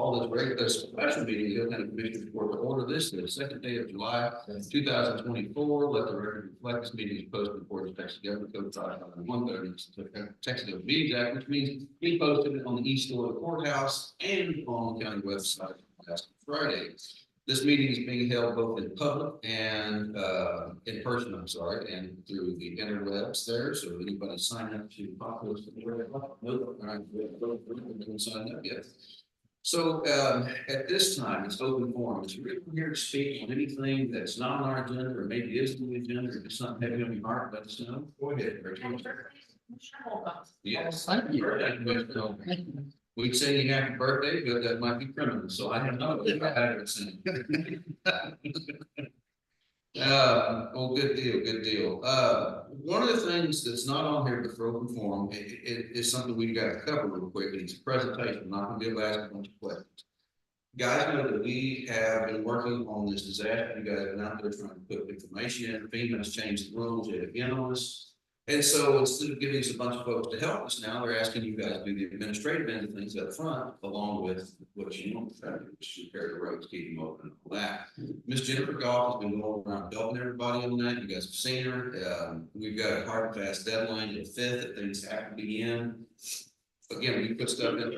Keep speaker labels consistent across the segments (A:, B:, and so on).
A: call this regular special meeting of the Hill County Commission Court to order this the second day of July 2024. Let the record reflect this meeting is posted for the Texas Government Code 5.130 Texas Government Meetings Act, which means being posted on the east door of the courthouse and on the county website last Friday. This meeting is being held both in public and in person, and through the interwebs there. So if anybody sign up to populate sign up yet. So at this time, it's open forum. If you're here to speak on anything that's not on our agenda or maybe is on the agenda or if it's something heavy on your heart, let us know. Go ahead. Yes, thank you. We'd say you happy birthday, but that might be criminal, so I have no idea. Well, good deal, good deal. One of the things that's not on here but for open forum is something we've got to cover real quick, and it's a presentation. I'm not going to be able to ask a bunch of questions. Guys know that we have been working on this disaster. You guys have been out there trying to put information in. FEMA has changed the rules yet again on us. And so instead of giving us a bunch of folks to help us now, they're asking you guys to do the administrative end of things up front, along with what you want to do, which is repair the roads, keep them open, and all that. Miss Jennifer Goff has been going around helping everybody on that. You guys have seen her. We've got a hard and fast deadline to the 5th that things have to be in. Again, we put stuff in, and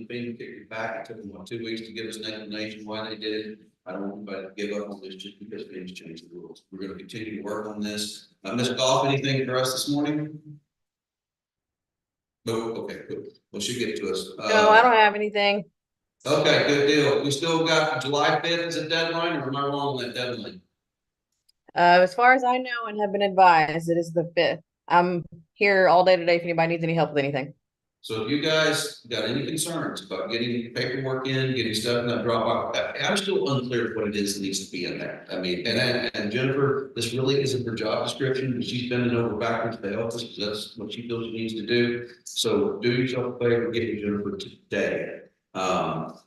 A: kicked it back. It took them 2 weeks to give us an explanation why they did it. I don't want anybody to give up on this just because things changed the rules. We're going to continue to work on this. Ms. Goff, anything for us this morning? No, okay, good. Well, she'll get to us.
B: No, I don't have anything.
A: Okay, good deal. We still got July 5th as a deadline, or am I wrong on that deadline?
B: As far as I know and have been advised, it is the 5th. I'm here all day today if anybody needs any help with anything.
A: So if you guys got any concerns about getting paperwork in, getting stuff in that Dropbox, I'm still unclear what it is that needs to be in there. I mean, and Jennifer, this really isn't her job description, but she's bending over backwards to help us because that's what she feels she needs to do. So do yourself a favor, get you Jennifer today.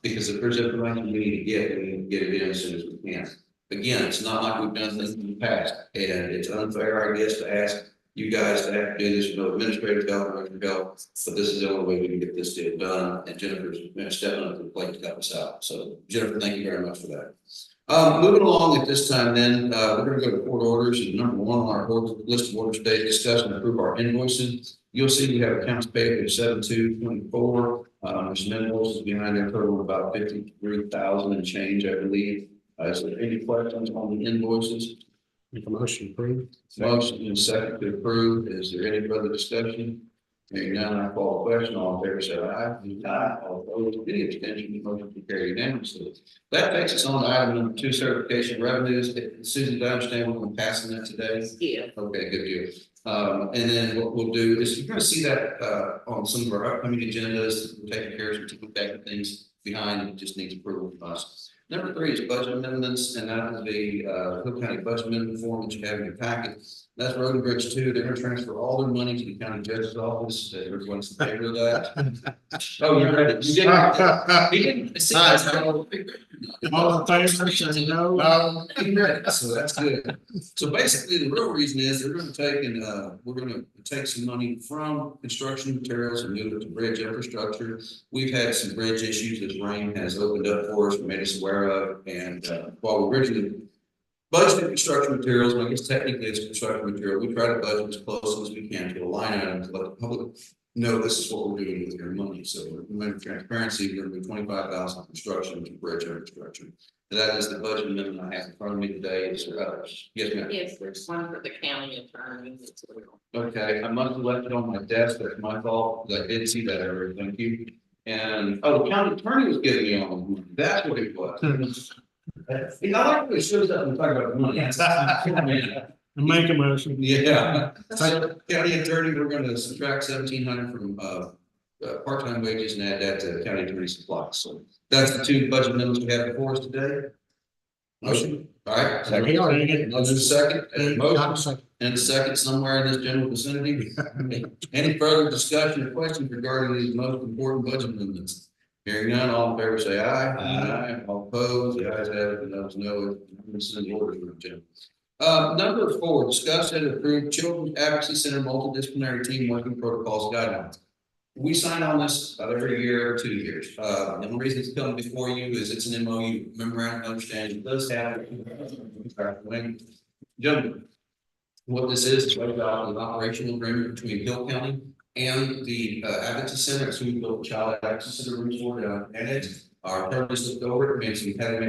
A: Because if there's information we need to get it in as soon as we can. Again, it's not like we've done things in the past, and it's unfair, I guess, to ask you guys to have to do this with no administrative help or extra help, but this is the only way we can get this deal done. And Jennifer's stepping up to the plate to help us out. So Jennifer, thank you very much for that. Moving along at this time, then we're going to go to court orders. And number one on our list of orders today, discuss and approve our invoices. You'll see we have accounts payable of 7224. There's some invoices behind there total about 53,000 and change, I believe. Is there any questions on the invoices?
C: Make a motion approved.
A: Motion and second to approve. Is there any further discussion? Hearing none, I call the question. All in favor, say aye. Aye. All opposed, any abstention, the motion will carry unanimously. That takes us on to item number 2, certification revenues. Susan, do I understand we're passing that today?
B: Yeah.
A: Okay, good deal. And then what we'll do is you're going to see that on some of our upcoming agendas. We're taking care of some typical things behind. It just needs approval from us. Number 3 is budget amendments, and that is the Hill County budget amendment form that you have in your packet. That's Road and Bridge 2. They're going to transfer all their money to the county judge's office. Everyone's in favor of that. Oh, you read it. You didn't. He didn't. See,
C: All in favor, say no.
A: He read it, so that's good. So basically, the real reason is they're going to take and we're going to take some money from construction materials and move it to bridge infrastructure. We've had some bridge issues that rain has opened up for us, made us aware of, and while we originally budgeted construction materials, and I guess technically it's construction material, we try to budget as close as we can to a line item to let the public know this is what we're doing with your money. So remember transparency, we're going to do 25,000 construction to bridge infrastructure. And that is the budget amendment I have in front of me today. Is there others? Yes, ma'am.
D: Yes, there's one for the county attorney.
A: Okay, I must have left it on my desk. That's my fault. I did see that earlier. Thank you. And oh, the county attorney was giving me on. That's what it was. I like when it shows up and talk about money.
C: Make a motion.
A: Yeah. So county attorney, we're going to subtract 1,700 from part-time wages and add that to county attorney supplies. So that's the 2 budget amendments we have before us today. Motion. All right. Motion second. Motion and a second somewhere in this general vicinity. Any further discussion or questions regarding these most important budget amendments? Hearing none, all in favor say aye. Aye. All opposed, the ayes have it, and those no. This is the order for Jim. Number 4, discuss and approve Children's Advocacy Center multidisciplinary team working protocols guidelines. we sign on this about every year or 2 years. The only reason it's coming before you is it's an MOU, memorandum of understanding. It does have. Gentlemen, what this is right about an operational agreement between Hill County and the Advocacy Center, so we built Child Advocacy Center rooms for down in it. Our attorneys looked over it, made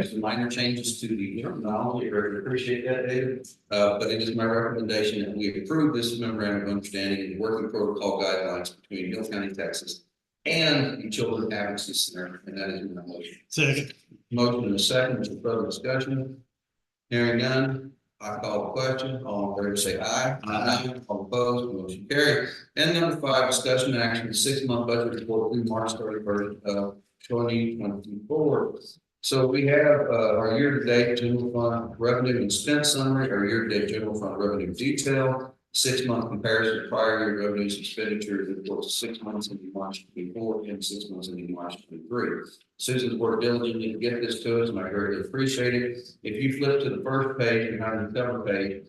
A: some minor changes to the terminology. I really appreciate that, David. But it is my recommendation that we approve this memorandum of understanding and working protocol guidelines between Hill County, Texas, and the Children Advocacy Center, and that is my motion.
C: Second.
A: Motion and a second, for further discussion. Hearing none, I call the question. All in favor, say aye. Aye. All opposed, motion carried. And number 5, discussion and action, 6-month budget report through March 31st of 2024. So we have our year-to-date general fund revenue and expense summary, our year-to-date general fund revenue detail, 6-month comparison of prior year revenues and expenditures, of course, 6 months into March 24 and 6 months into March 23. Susan's worked diligently to get this to us, and I very appreciate it. If you flip to the first page behind the cover page,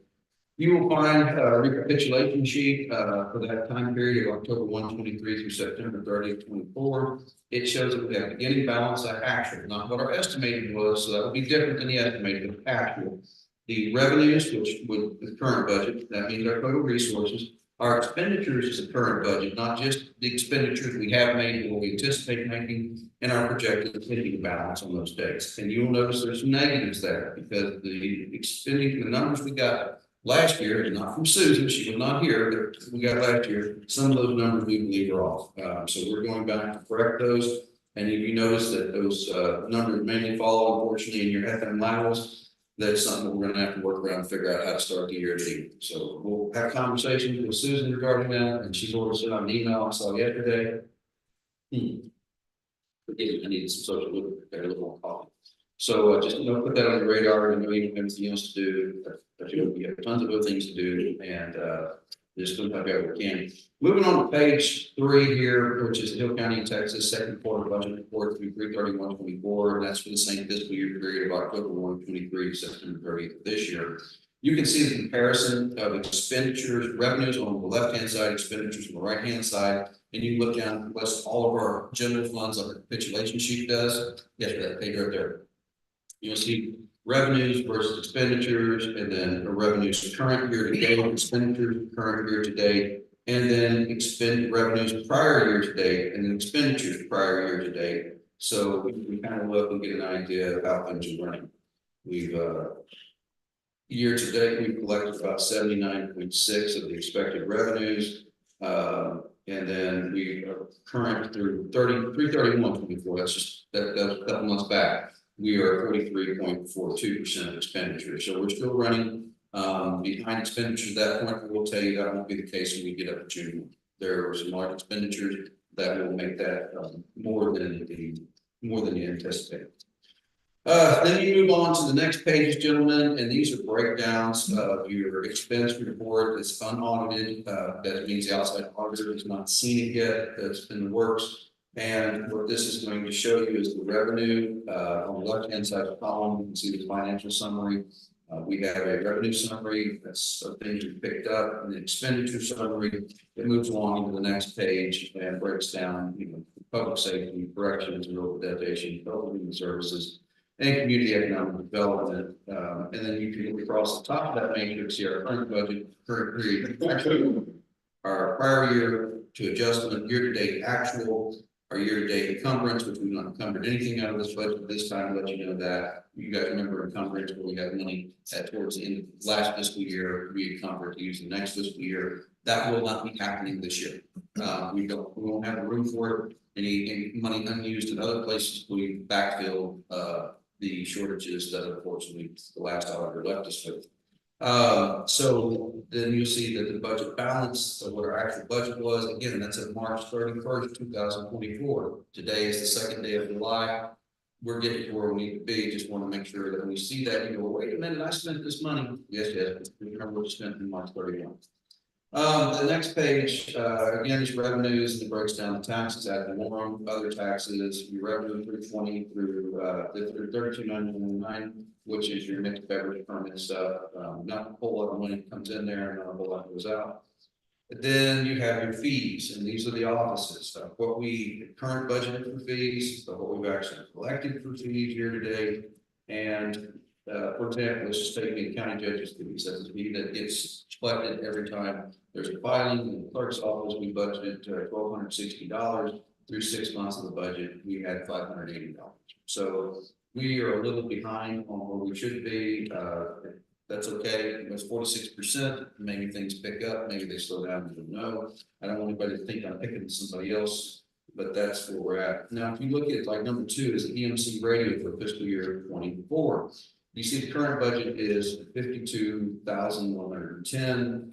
A: you will find a recapitulation sheet for that time period of October 1, 23 through September 30th, 24. It shows that we have beginning balance at actual, not what our estimated was, so that would be different than the estimated, but actual. The revenues, which would the current budget, that means our total resources. Our expenditures is the current budget, not just the expenditures we have made or we anticipate making, and our projected beginning balance on those dates. And you will notice there's some negatives there because the expenditure, the numbers we got last year, and not from Susan, she was not here, but we got last year, some of those numbers we believe are off. So we're going back to correct those. And if you notice that those numbers mainly follow, unfortunately, in your FM laterals, that's something we're gonna have to work around and figure out how to start the year to. So we'll have conversations with Susan regarding that, and she's already sent out an email I saw yesterday. Forgive me, I needed some social media, a little more coffee. So just put that on the radar. I know you have anything else to do, but you have tons of other things to do, and just don't have what we can. Moving on to page 3 here, which is Hill County, Texas, second quarter budget report through 3/31/24, and that's for the same fiscal year period of October 1, 23 to September 30th of this year. You can see the comparison of expenditures, revenues on the left-hand side, expenditures on the right-hand side, and you look down, list all of our general funds like the capitulation sheet does. Yes, that page right there. You'll see revenues versus expenditures, and then the revenues current year to date, expenditures current year to date, and then expend revenues prior year to date, and then expenditures prior year to date. So we kind of look and get an idea of how things are running. We've year to date, we've collected about 79.6 of the expected revenues. And then we are current through 3/31/24. That's just that's a couple months back. We are 43.42% of expenditure. So we're still running behind expenditures at that point. I will tell you that won't be the case when we get up to June. There are some large expenditures that will make that more than you anticipate. Then you move on to the next pages, gentlemen, and these are breakdowns of your expense report. It's unaudited. That means the outside auditor has not seen it yet. That's in the works. And what this is going to show you is the revenue on the left-hand side of the column. You can see the financial summary. We have a revenue summary that's things we picked up, and the expenditure summary. It moves along into the next page and breaks down, public safety, corrections, and rehabilitation, health and human services, and community economic development. And then you can look across the top of that matrix here, our current budget, current period, our prior year to adjustment, year-to-date actual, our year-to-date encumbrance, which we've not encumbered anything out of this budget this time, to let you know that. You guys remember encumbrance where we have money towards the end of last fiscal year, we encumbered to use the next fiscal year. That will not be happening this year. We won't have the room for it. Any money unused in other places, we backfill the shortages that unfortunately the last auditor left us with. So then you'll see that the budget balance of what our actual budget was. Again, that's at March 31st, 2024. Today is the second day of July. We're getting to where we need to be. Just want to make sure that when we see that, you go, wait a minute, I spent this money. Yes, we remember what you spent in March 31. The next page, again, is revenues, and it breaks down the taxes, ad valorem, other taxes, your revenue 320 through 32,999, which is your mixed beverage permit stuff. Not a whole lot of money comes in there, and not a whole lot goes out. Then you have your fees, and these are the offices, what we current budgeted for fees, what we've actually collected for fees year to date. And, for example, let's just take the county judge's fees, that's a fee that gets collected every time there's a filing in the clerk's office. We budgeted $1,260 through 6 months of the budget. We had $580. So we are a little behind on where we should be. That's okay. It was 46%. Maybe things pick up. Maybe they slow down. I don't know. I don't want anybody to think I'm picking somebody else, but that's where we're at. Now, if you look at like number 2 is the EMC radio for fiscal year 24. You see the current budget is 52,110.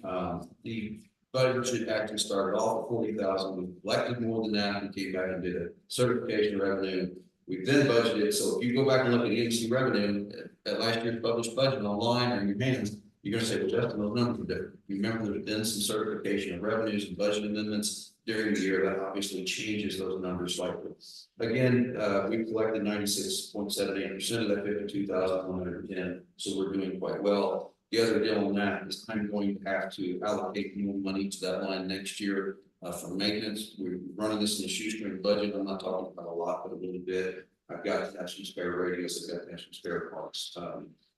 A: The budget should actually start off at 40,000. We collected more than that. We came back and did a certification revenue. We then budgeted, so if you go back and look at EMC revenue at last year's published budget online or in your hands, you're gonna say, well, Justin, those numbers are different. You remember there's been some certification of revenues and budget amendments during the year that obviously changes those numbers slightly. Again, we collected 96.78% of that 52,110, so we're doing quite well. The other deal on that is I'm going to have to allocate more money to that line next year. For maintenance, we're running this in a shoestring budget. I'm not talking about a lot, but a little bit. I've got to have some spare radios. I've got to have some spare parts.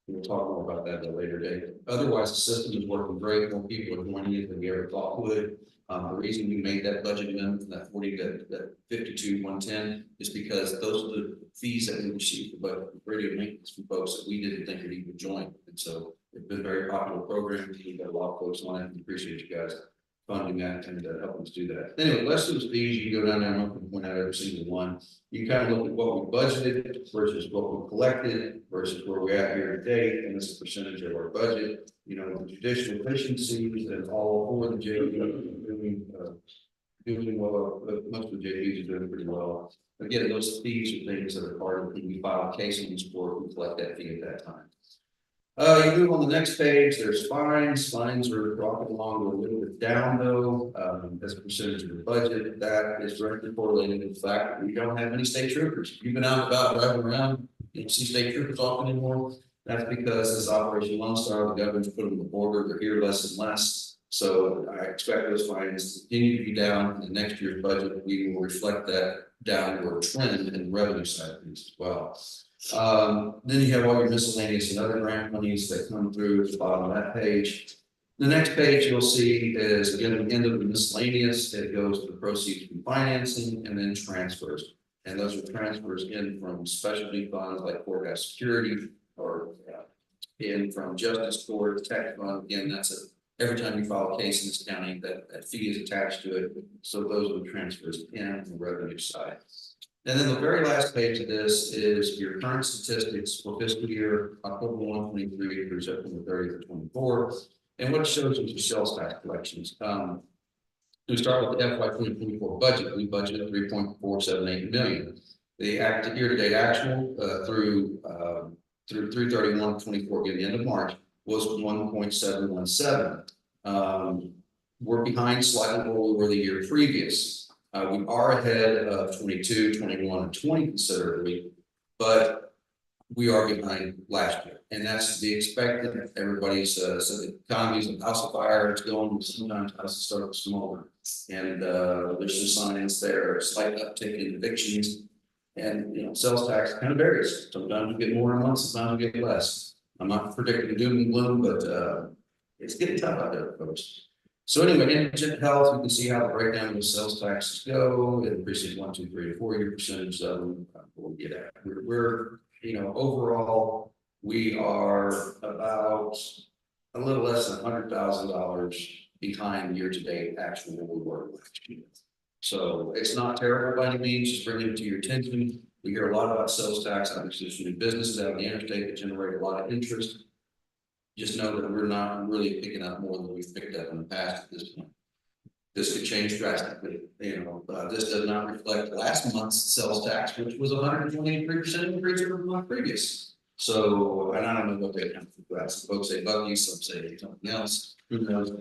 A: We'll talk more about that at a later date. Otherwise, the system is working great. More people are joining it than we ever thought would. The reason we made that budget amendment from that 40 to that 52,110 is because those are the fees that we received for radio maintenance from folks that we didn't think would even join. And so it's been a very popular program. We've got a lot of folks on it. We appreciate you guys funding that and helping us do that. Anyway, less of those fees, you can go down there and I'm going to point out every single one. You kind of look at what we budgeted versus what we collected versus where we're at here today, and this is a percentage of our budget. You know, the judicial efficiencies and all 4 of the JVs doing well, but most of the JVs are doing pretty well. Again, those fees are things that are part of when we file a case in this court, we collect that fee at that time. You move on the next page, there's fines. Fines are rocking along a little bit down though, as a percentage of the budget. That is directly correlated with the fact that we don't have any state troopers. You've been out and about driving around, you don't see state troopers often anymore. That's because this Operation Lone Star, the governor's put them on the border, they're here less and less. So I expect those fines to continue to be down. In next year's budget, we will reflect that downward trend in the revenue side of things as well. Then you have all your miscellaneous and other grant monies that come through at the bottom of that page. The next page you'll see is again at the end of the miscellaneous. It goes to the proceeds from financing and then transfers. And those are transfers in from specialty funds like courthouse security or in from justice court, tech fund. Again, that's every time you file a case in this county, that fee is attached to it. So those are the transfers in the revenue side. And then the very last page of this is your current statistics for fiscal year October 1, 23 through September 30 of 24. And what it shows is your sales tax collections. We start with the FY 2024 budget. We budgeted $3.478 million. The year-to-date actual through 3/31/24, getting the end of March, was 1.717. We're behind slightly where we were the year previous. We are ahead of 22, 21, and 20 considerably, but we are behind last year. And that's to be expected. Everybody's so the economy's a house of fire, it's going, sometimes houses start smaller. And there's some signs there, a slight uptick in evictions. And you know, sales tax kind of varies. Sometimes we get more in a month, sometimes we get less. I'm not predicting doom and gloom, but it's getting tough out there, folks. So anyway, indigent health, you can see how the breakdown of the sales taxes go in precinct 1, 2, 3, and 4 year percentage of them. We'll get at. We're you know, overall, we are about a little less than $100,000 behind year to date actually than we were last year. So it's not terrible by any means, just bringing it to your attention. We hear a lot about sales tax, obviously there's new businesses out in the interstate that generate a lot of interest. Just know that we're not really picking up more than we've picked up in the past at this point. This could change drastically. You know, this does not reflect last month's sales tax, which was 123% increase over the month previous. So, and I don't know what they account for that. Some folks say Buc-ee's, some say something else. Who knows?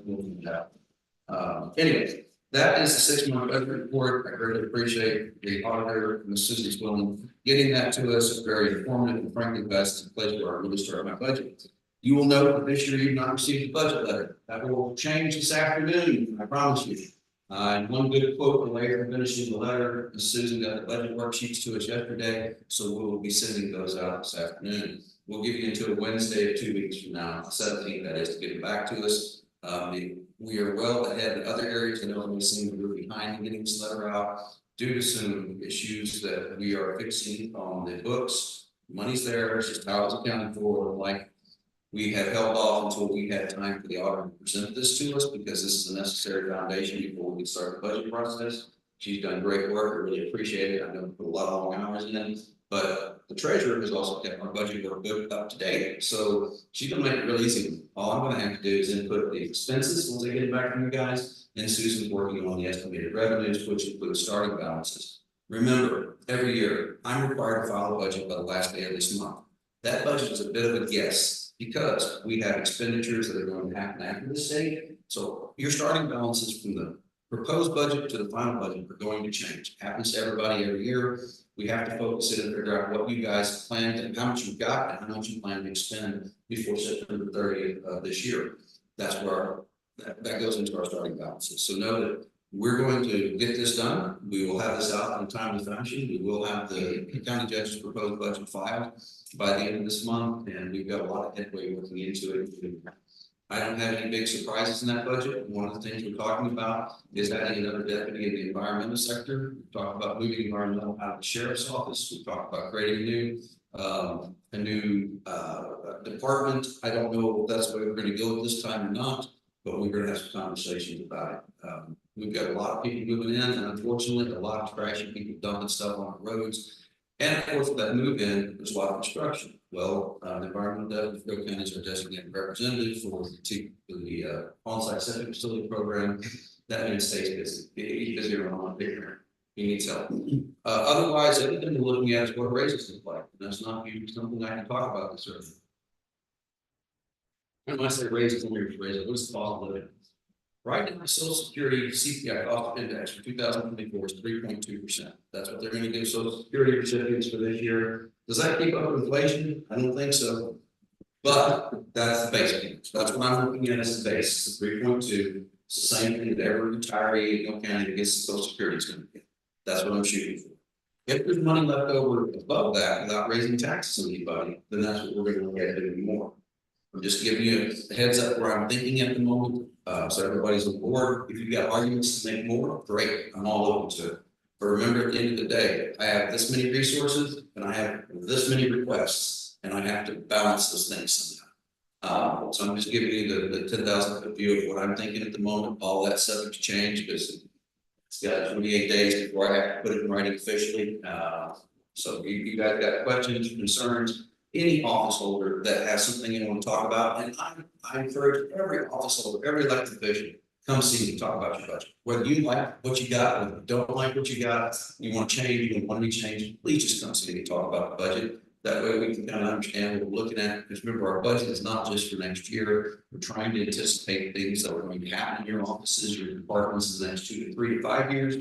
A: Anyway, that is the 6-month budget report. I really appreciate the auditor, Ms. Susie Swilling, getting that to us. It's very informative, and frankly, that's the place where I really start my budget. You will note that this year you've not received a budget letter. That will change this afternoon, I promise you. And one good quote later finishing the letter, Susan got the budget worksheets to us yesterday, so we will be sending those out this afternoon. We'll give you until Wednesday of 2 weeks from now, the 17th, that is, to get it back to us. We are well ahead in other areas. I know we seem to be behind in getting this letter out due to some issues that we are fixing on the books. Money's there, it's just how it's accounted for. Like, we have held off until we had time for the auditor to present this to us, because this is a necessary foundation before we start the budget process. She's done great work. I really appreciate it. I know we put a lot of long hours in, but the treasurer has also kept our budget work good up to date. So she's gonna make it real easy. All I'm gonna have to do is input the expenses once I get it back from you guys. And Susan's working on the estimated revenues, which includes starting balances. Remember, every year I'm required to file a budget by the last day of this month. That budget is a bit of a guess, because we have expenditures that are going to happen after this date. So your starting balances from the proposed budget to the final budget are going to change. It happens to everybody every year. We have to focus it and figure out what you guys planned and how much you've got and how much you plan to expend before September 30th of this year. That's where that goes into our starting balances. So know that we're going to get this done. We will have this out in a timely fashion. We will have the county judge's proposed budget filed by the end of this month, and we've got a lot of headway working into it. I don't have any big surprises in that budget. One of the things we're talking about is adding another deputy in the environmental sector. We talked about moving environmental out of the sheriff's office. We talked about creating a new department. I don't know if that's where we're going to go this time or not, but we're going to have some conversations about it. We've got a lot of people moving in, and unfortunately, a lot of trashy people dumping stuff on the roads. And of course, with that move in, there's a lot of construction. Well, the environmental counties are designated representatives for the on-site septic facility program. That means stays busy. He's busy around bigger. He needs help. Otherwise, everything we're looking at is what raises look like. And that's not something I can talk about this early. And when I say raises, let me rephrase it. What's the cost of living? Right now, Social Security CPI cost index for 2024 is 3.2%. That's what they're going to give Social Security recipients for this year. Does that keep up with inflation? I don't think so. But that's the base. That's what I'm looking at as the base. It's 3.2. It's the same thing that every retiree in Young County that gets Social Security is going to get. That's what I'm shooting for. If there's money left over above that without raising taxes on anybody, then that's what we're going to look at doing more. I'm just giving you a heads up where I'm thinking at the moment. So everybody's on board. If you've got arguments to make more, great. I'm all open to it. But remember, at the end of the day, I have this many resources and I have this many requests, and I have to balance those things somehow. So I'm just giving you the 10,000 foot view of what I'm thinking at the moment. All that subject to change, because it's got 28 days before I have to put it in writing officially. So you guys got questions, concerns? Any office holder that has something you want to talk about, and I encourage every office holder, every elected official, come see me, talk about your budget. Whether you like what you got, whether you don't like what you got, you want to change, you want to be changed, please just come see me, talk about the budget. That way we can kind of understand what we're looking at. Because remember, our budget is not just for next year. We're trying to anticipate things that are going to happen in your offices, your departments in the next 2 to 3 to 5 years.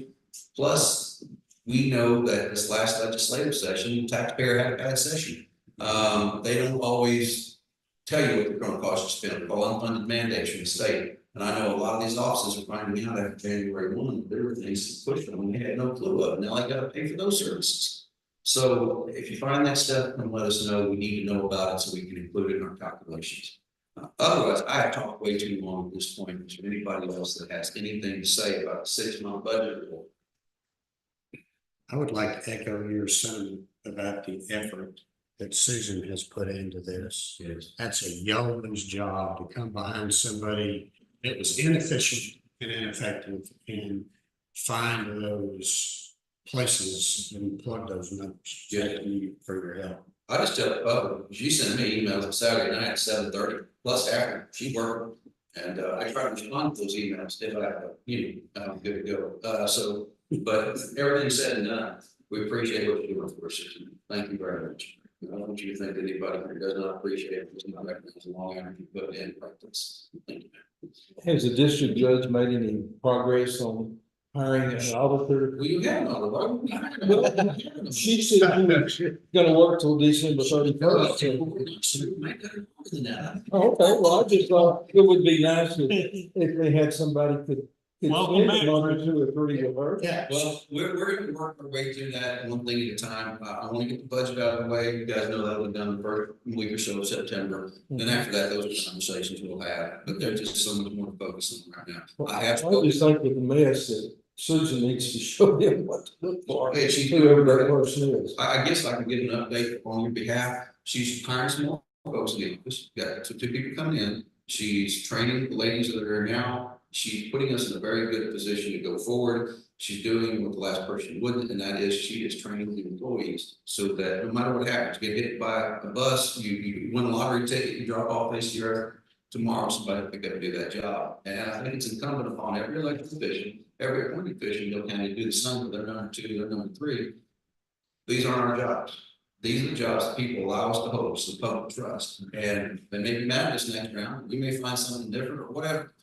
A: Plus, we know that this last legislative session, the taxpayer had a bad session. They don't always tell you what they're going to cost you to spend. All unfunded mandates from the state. And I know a lot of these offices are finding out after January 1, there were things to push them and they had no clue of, and now they got to pay for those services. So if you find that stuff, then let us know. We need to know about it so we can include it in our calculations. Otherwise, I have talked way too long at this point. Is there anybody else that has anything to say about the 6-month budget report?
C: I would like to echo your sentiment about the effort that Susan has put into this.
A: Yes.
C: That's a yeoman's job to come behind somebody that was inefficient and ineffective and find those places and plug those numbers.
A: Yeah.
C: Thank you for your help.
A: I just tell the public, she sent me emails on Saturday night at 7:30 plus after she worked. And I try to respond to those emails if I have a meeting, I'm good to go. But everything said and done, we appreciate what you're doing for us. Thank you very much. I don't want you to think that anybody who does not appreciate it does not recognize the long effort you put in practice. Thank you.
E: Has the district judge made any progress on hiring an auditor.
A: Well, you have another, why would we hire another?
E: She said she was gonna work till December 31st. Oh, okay, well, I just thought it would be nice if they had somebody could
F: Welcome
E: spend a
F: back,
E: month or
F: Fred.
E: 2 or 3 with her.
C: Yeah.
A: Well, we're gonna work our way through that one thing at a time. I wanna get the budget out of the way. You guys know that'll be done the first week or so of September. Then after that, those are conversations we'll have, but there's just so much more to focus on right now. I have
E: I just
A: spoken.
E: think with the mess that Susan needs to show them what to look for,
A: Hey, she's
E: whoever
A: doing
E: that
A: great.
E: person is.
A: I guess I can get an update on your behalf. She's hiring some more folks in the office. Got two people coming in. She's training the ladies that are there now. She's putting us in a very good position to go forward. She's doing what the last person wouldn't, and that is she is training the employees so that no matter what happens, get hit by a bus, you win a lottery ticket, you drop off this year, tomorrow somebody will pick up and do that job. And I think it's incumbent upon every elected official, every appointed official in Hill County to do the same with their number 2, their number 3. These aren't our jobs. These are the jobs that people allow us to host, the public trust. And they may be mad at us next round. We may find something different or whatever.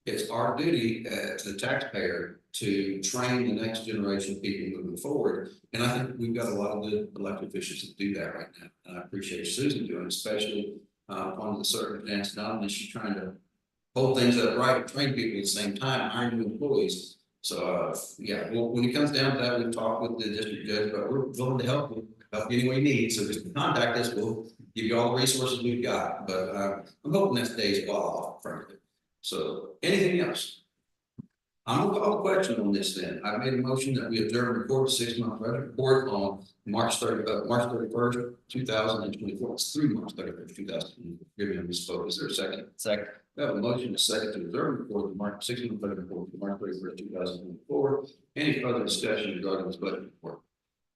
A: It's our duty to the taxpayer to train the next generation of people moving forward. And I think we've got a lot of good elected officials that do that right now. And I appreciate Susan doing, especially on the circumstance, not only is she trying to hold things up right and train people at the same time, hire new employees. So, yeah, well, when it comes down to that, we've talked with the district judge, but we're willing to help you any way you need. So just contact us. We'll give you all the resources we've got. But I'm hoping that stays well off, frankly. So anything else? I'm gonna call a question on this then. I made a motion that we adjourn the record 6-month report on March 31st, 2024. It's through March 31st, 2024. Give me a misspoke. Is there a second? Second. We have a motion, a second to adjourn the report, the March 6-month report for March 31st, 2024. Any further discussion regarding this budget report?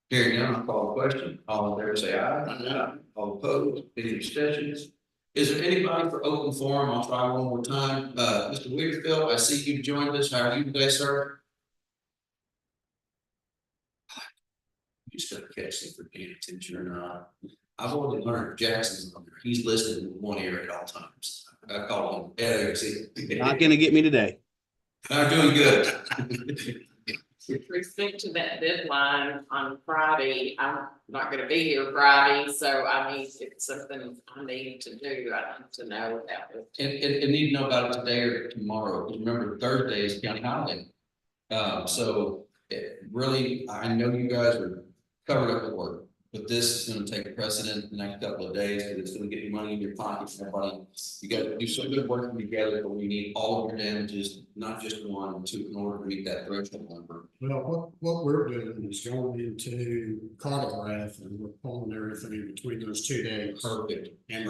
A: Hearing none, I'll call the question. All in favor, say aye. Aye. All opposed, any abstentions? Is there anybody for open forum? I'll try one more time. Mr. Weirfield, I see you joined us. How are you today, sir? You just gotta catch them for paying attention or not. I've already learned Jackson's on there. He's listed in one ear at all times. I call him Ed.
G: Not gonna get me today.
A: I'm doing good.
D: With respect to that deadline on Friday, I'm not gonna be here Friday, so I mean, if it's something I need to do, I need to know about it.
A: And need to know about it today or tomorrow, because remember Thursday is county holiday. So really, I know you guys are covered up with work, but this is gonna take precedent the next couple of days, because it's gonna get your money in your pocket, everybody. You gotta do some good working together, but we need all of your damages, not just 1 or 2, in order to meet that threshold number.
C: Well, what we're doing is going into cartograph and we're pulling everything between those 2 days.
A: Perfect.
C: And,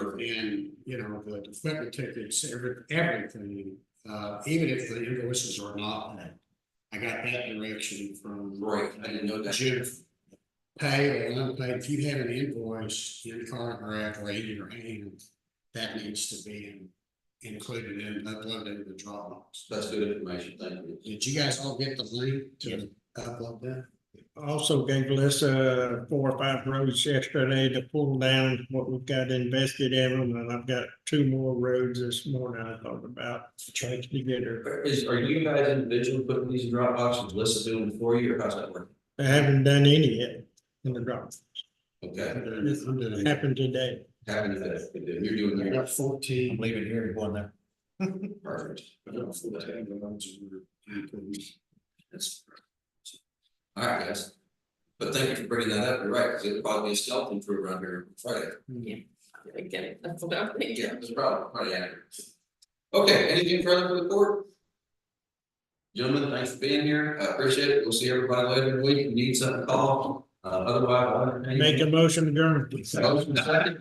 C: you know, the equipment tickets, everything, even if the invoices are not paid. I got that direction from.
A: Right, I didn't know that.
C: Jennifer. Paid or unpaid, if you have an invoice in cartograph or in your hand, that needs to be included and uploaded in the Dropbox.
A: That's good information, thank you.
C: Did you guys all get the link to upload that?
F: Also gave Alyssa 4 or 5 roads yesterday to pull down what we've got invested in them, and I've got 2 more roads this morning I thought about trying to get her.
A: Are you guys individually putting these in Dropbox, Melissa doing it for you, or how's that work?
F: I haven't done any yet in the drop.
A: Okay,
C: I'm doing
F: It
C: it.
F: happened today.
A: happy to that, you're doing
C: I
A: your
C: got 14.
G: leaving here and going there.
A: perfect. That's. All right, guys. But thank you for bringing that up. You're right, because it'll probably be a skeleton crew around here Friday.
D: Again, that's what I'm thinking.
A: Yeah, it's probably accurate. Okay, anything further for the court? Gentlemen, thanks for being here. I appreciate it. We'll see everybody later in the week. If you need something, call. Otherwise, I'll entertain.
F: Make a motion to adjourn.
A: Motion second.